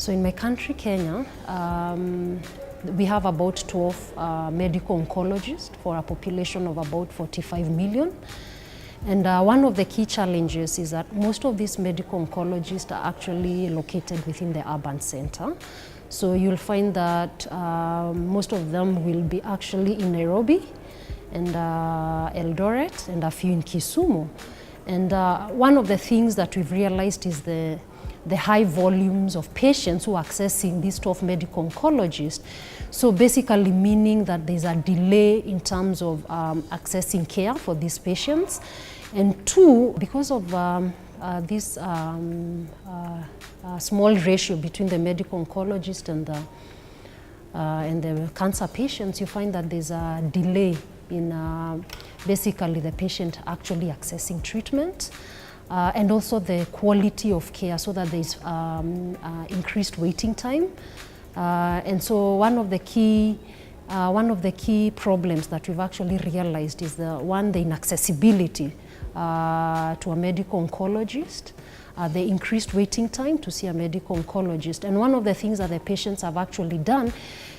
So in my country, Kenya, we have about 12 medical oncologists for a population of about 45 million. And one of the key challenges is that most of these medical oncologists are actually located within the urban center. So you'll find that most of them will be actually in Nairobi and Eldoret and a few in Kisumu. And one of the things that we've realized is the high volumes of patients who are accessing these 12 medical oncologists. So basically meaning that there's a delay in terms of accessing care for these patients. And two, because of this small ratio between the medical oncologist and the cancer patients, you find that there's a delay in basically the patient actually accessing treatment. And also the quality of care, so that there's increased waiting time. And so one of the key problems that we've actually realized is the inaccessibility to a medical oncologist, the increased waiting time to see a medical oncologist. And one of the things that the patients have actually done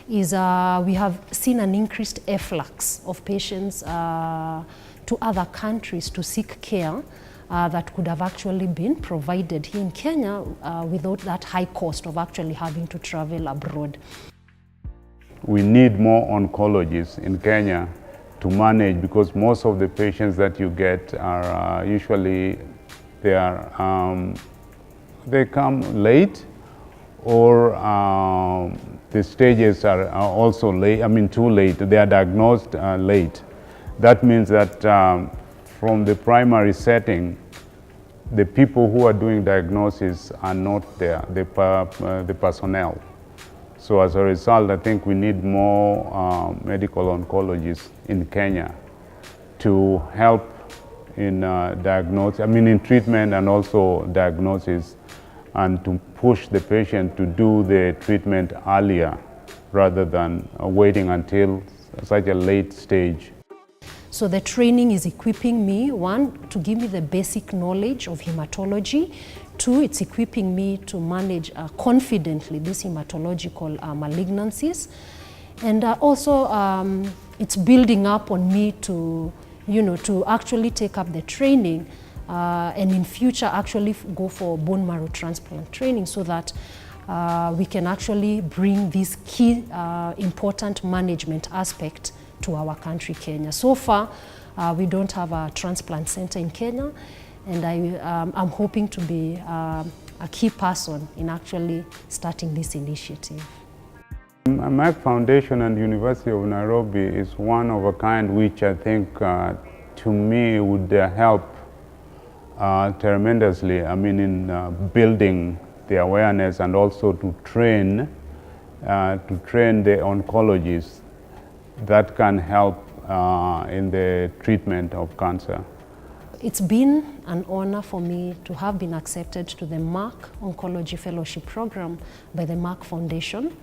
is we have seen an increased efflux of patients to other countries to seek care that could have actually been provided here in Kenya without that high cost of actually having to travel abroad. We need more oncologists in Kenya to manage, because most of the patients that you get are usually they come late, or the stages are also late. Too late. They are diagnosed late. That means that from the primary setting, the people who are doing diagnosis are not there, the personnel. So as a result, I think we need more medical oncologists in Kenya to help in diagnosis, in treatment and also diagnosis, and to push the patient to do the treatment earlier rather than waiting until such a late stage. So the training is equipping me, one, to give me the basic knowledge of hematology. Two, it's equipping me to manage confidently these hematological malignancies. And also it's building up on me to, to actually take up the training and in future actually go for bone marrow transplant training, so that we can actually bring this key important management aspect to our country, Kenya. So far, we don't have a transplant center in Kenya, and I'm hoping to be a key person in actually starting this initiative. Merck Foundation and University of Nairobi is one of a kind, which I think to me would help tremendously, in building the awareness, and also to train the oncologists that can help in the treatment of cancer. It's been an honor for me to have been accepted to the Merck Oncology Fellowship Program by the Merck Foundation.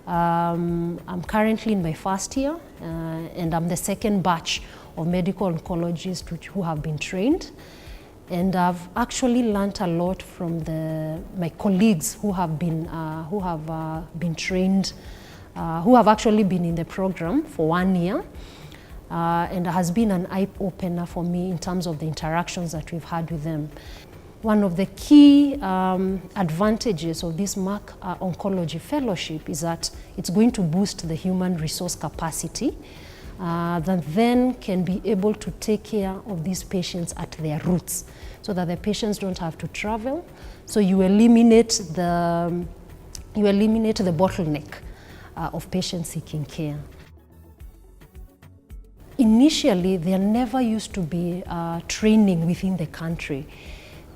I'm currently in my first year, and I'm the second batch of medical oncologists who have been trained. And I've actually learned a lot from my colleagues who have been trained, who have actually been in the program for 1 year. And it has been an eye-opener for me in terms of the interactions that we've had with them. One of the key advantages of this Merck Oncology Fellowship is that it's going to boost the human resource capacity that then can be able to take care of these patients at their roots, so that the patients don't have to travel. So you eliminate the bottleneck of patients seeking care. Initially, there never used to be training within the country.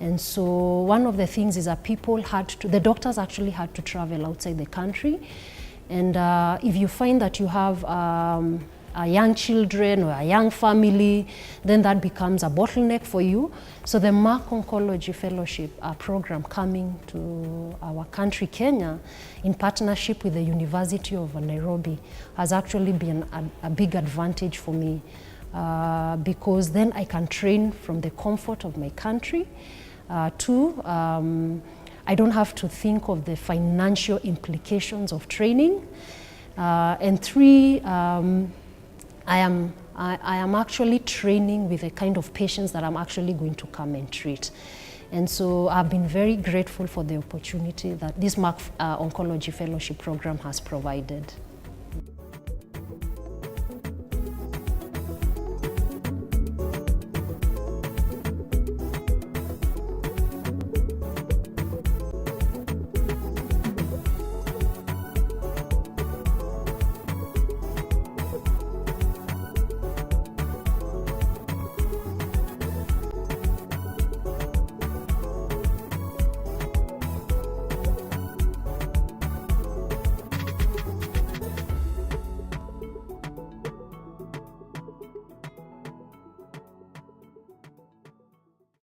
And so one of the things is that the doctors actually had to travel outside the country. And if you find that you have young children or a young family, then that becomes a bottleneck for you. So the Merck Oncology Fellowship Program coming to our country, Kenya, in partnership with the University of Nairobi, has actually been a big advantage for me, because then I can train from the comfort of my country. I don't have to think of the financial implications of training. And 3, I am actually training with the kind of patients that I'm actually going to come and treat. And so I've been very grateful for the opportunity that this Merck Oncology Fellowship Program has provided.